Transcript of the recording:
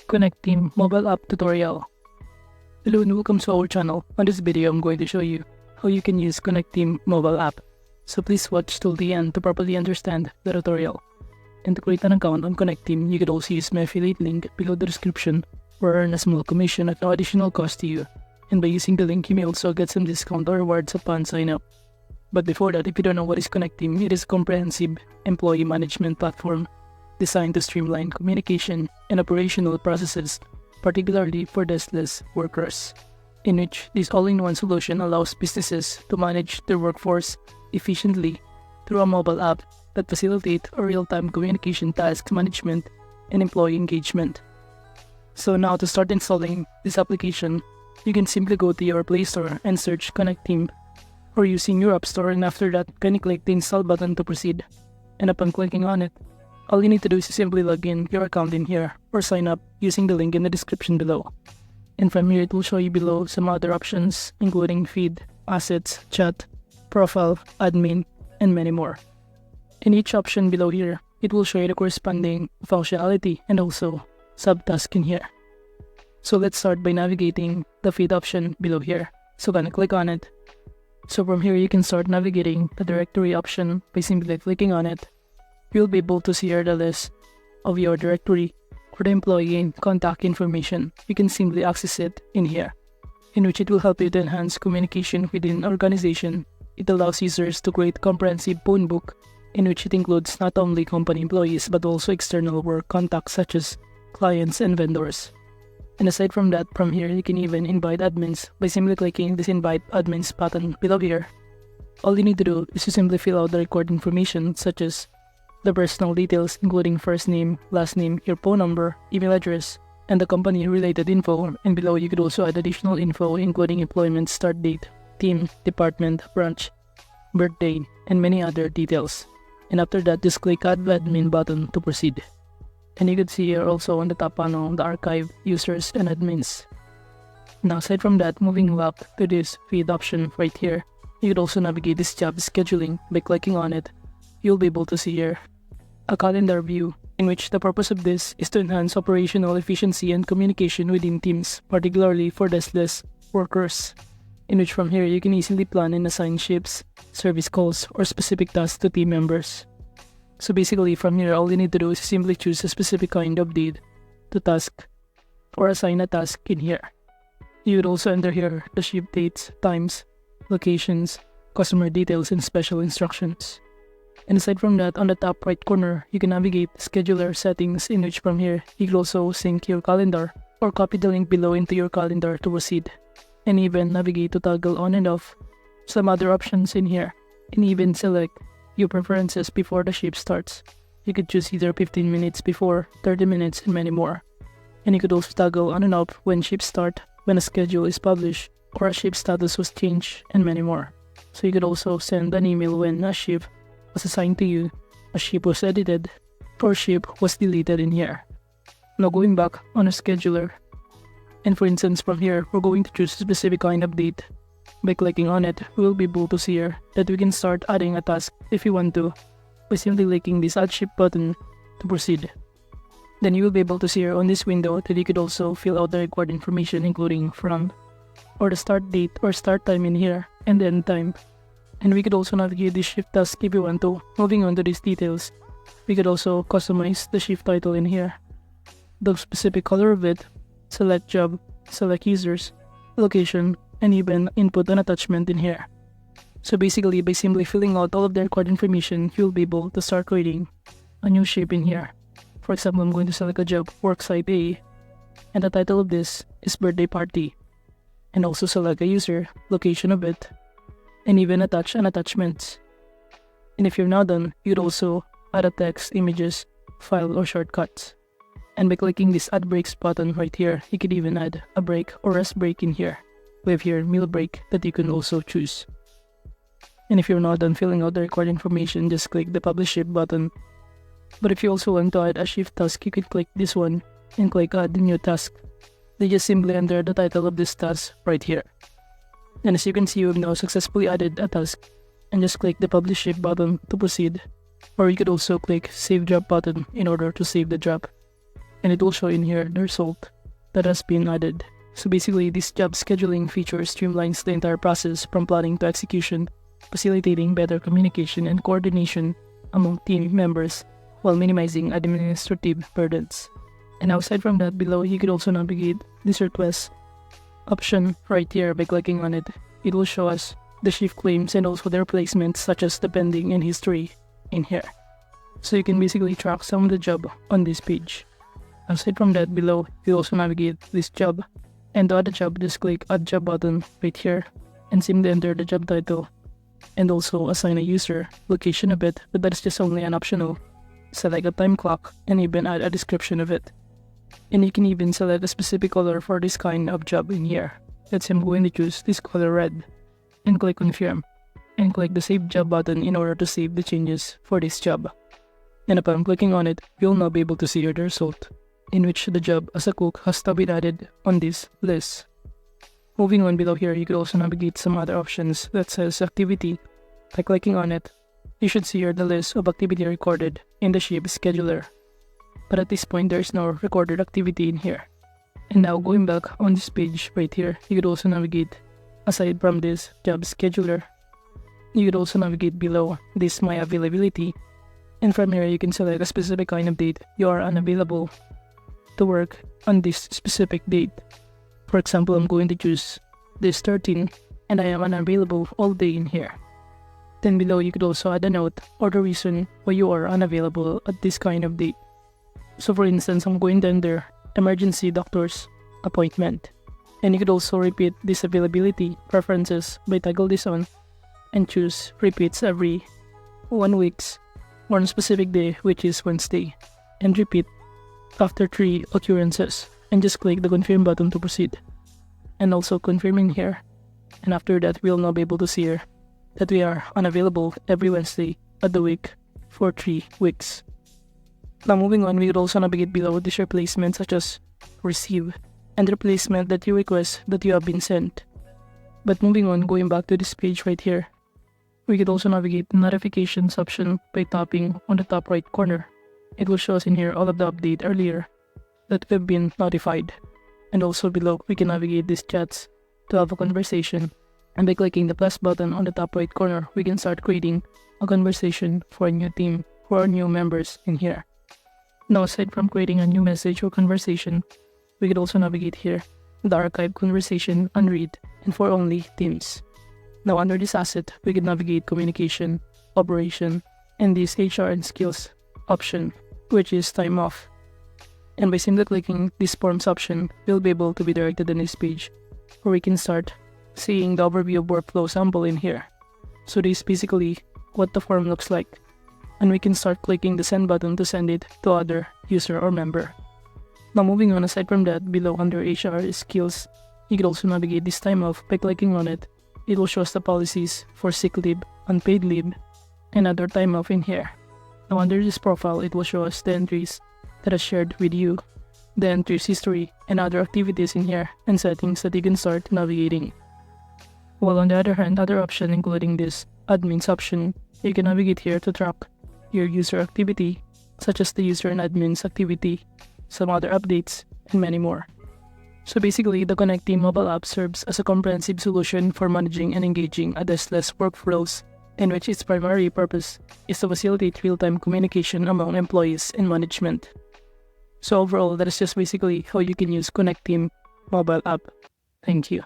Connecteam mobile app tutorial. Hello and welcome to our channel. On this video, I'm going to show you how you can use Connecteam mobile app. So please watch till the end to properly understand the tutorial. And to create an account on Connecteam, you could also use my affiliate link below the description or earn a small commission at no additional cost to you. And by using the link, you may also get some discount or rewards upon sign up. But before that, if you don't know what is Connecteam, it is a comprehensive employee management platform designed to streamline communication and operational processes, particularly for deskless workers, in which this all-in-one solution allows businesses to manage their workforce efficiently through a mobile app that facilitates a real-time communication task management and employee engagement. So now to start installing this application, you can simply go to your Play Store and search Connecteam, or using your App Store, and after that, kindly click the install button to proceed. And upon clicking on it, all you need to do is simply log in your account in here or sign up using the link in the description below. And from here, it will show you below some other options including feed, assets, chat, profile, admin, and many more. In each option below here, it will show you the corresponding functionality and also subtask in here. So let's start by navigating the feed option below here. So gonna click on it. So from here, you can start navigating the directory option by simply clicking on it. You'll be able to see here the list of your directory or the employee and contact information. You can simply access it in here, in which it will help you to enhance communication within an organization. It allows users to create comprehensive phone book, in which it includes not only company employees but also external work contacts such as clients and vendors. And aside from that, from here you can even invite admins by simply clicking this invite admins button below here. All you need to do is to simply fill out the required information such as the personal details including first name, last name, your phone number, email address, and the company related info. And below you could also add additional info including employment start date, team, department, branch, birthday, and many other details. And after that, just click add admin button to proceed. And you could see here also on the top panel the archive users and admins. Now aside from that, moving up to this feed option right here, you could also navigate this job scheduling by clicking on it. You'll be able to see here a calendar view, in which the purpose of this is to enhance operational efficiency and communication within teams, particularly for deskless workers, in which from here you can easily plan and assign shifts, service calls, or specific tasks to team members. So basically from here, all you need to do is simply choose a specific kind of date to task or assign a task in here. You would also enter here the shift dates, times, locations, customer details, and special instructions. And aside from that, on the top right corner, you can navigate the scheduler settings, in which from here, you can also sync your calendar or copy the link below into your calendar to proceed. And even navigate to toggle on and off some other options in here, and even select your preferences before the shift starts. You could choose either 15 minutes before, 30 minutes, and many more. And you could also toggle on and off when shifts start, when a schedule is published, or a shift status was changed, and many more. So you could also send an email when a shift was assigned to you, a shift was edited, or shift was deleted in here. Now going back on a scheduler, and for instance from here, we're going to choose a specific kind of date. By clicking on it, we will be able to see here that we can start adding a task if you want to, by simply clicking this add shift button to proceed. Then you will be able to see here on this window that you could also fill out the required information including from or the start date or start time in here and the end time. And we could also navigate this shift task if you want to. Moving on to these details, we could also customize the shift title in here, the specific color of it, select job, select users, location, and even input an attachment in here. So basically, by simply filling out all of the required information, you'll be able to start creating a new shape in here. For example, I'm going to select a job, worksite A, and the title of this is birthday party. And also select a user, location of it, and even attach an attachment. And if you're now done, you'd also add a text, images, file, or shortcuts. And by clicking this add breaks button right here, you could even add a break or rest break in here. We have here meal break that you can also choose. And if you're not done filling out the required information, just click the publish shift button. But if you also want to add a shift task, you could click this one and click add new task. Then just simply enter the title of this task right here. And as you can see, we've now successfully added a task, and just click the publish shift button to proceed. Or you could also click save job button in order to save the job. and it will show in here the result that has been added. So basically, this job scheduling feature streamlines the entire process from planning to execution, facilitating better communication and coordination among team members while minimizing administrative burdens. And aside from that, below you could also navigate this request option right here by clicking on it. It will show us the shift claims and also the replacements such as the pending and history in here. So you can basically track some of the job on this page. Aside from that, below you also navigate this job, and to add the job, just click add job button right here and simply enter the job title and also assign a user, location of it, but that is just only an optional. Select a time clock and even add a description of it. And you can even select a specific color for this kind of job in here. Let's say I'm going to choose this color red and click confirm and click the save job button in order to save the changes for this job. And upon clicking on it, you'll now be able to see here the result in which the job as a cook has now been added on this list. Moving on, below here, you could also navigate some other options that says activity. By clicking on it, you should see here the list of activity recorded in the shift scheduler. But at this point, there is no recorded activity in here. And now going back on this page right here, you could also navigate aside from this job scheduler. You could also navigate below this my availability. And from here, you can select a specific kind of date you are unavailable to work on this specific date. For example, I'm going to choose this 13 and I am unavailable all day in here. Then below you could also add a note or the reason why you are unavailable at this kind of date. So for instance, I'm going to enter emergency doctor's appointment. And you could also repeat this availability preferences by toggle this on and choose repeats every 1 week or on a specific day, which is Wednesday, and repeat after 3 occurrences, and just click the confirm button to proceed. And also confirm in here, and after that we'll now be able to see here that we are unavailable every Wednesday of the week for 3 weeks. Now moving on, we could also navigate below this replacement such as receive and replacement that you request that you have been sent. But moving on, going back to this page right here, we could also navigate the notifications option by tapping on the top right corner. It will show us in here all of the update earlier that we've been notified. And also below, we can navigate these chats to have a conversation. And by clicking the plus button on the top right corner, we can start creating a conversation for a new team, for our new members in here. Now aside from creating a new message or conversation, we could also navigate here, the archive conversation, unread, and for only teams. Now under this asset, we can navigate communication, operation, and this HR and skills option, which is time off. And by simply clicking this forms option, we'll be able to be directed on this page where we can start seeing the overview of workflow sample in here. So this is basically what the form looks like. And we can start clicking the send button to send it to other user or member. Now moving on, aside from that, below under HR skills, you can also navigate this time off by clicking on it. It will show us the policies for sick leave, unpaid leave, and other time off in here. Now under this profile, it will show us the entries that are shared with you, the entries history, and other activities in here, and settings that you can start navigating. While on the other hand, other option including this admins option, you can navigate here to track your user activity, such as the user and admins activity, some other updates, and many more. So basically, the Connecteam mobile app serves as a comprehensive solution for managing and engaging a deskless workflows, in which its primary purpose is to facilitate real-time communication among employees and management. So overall, that is just basically how you can use Connecteam mobile app. Thank you.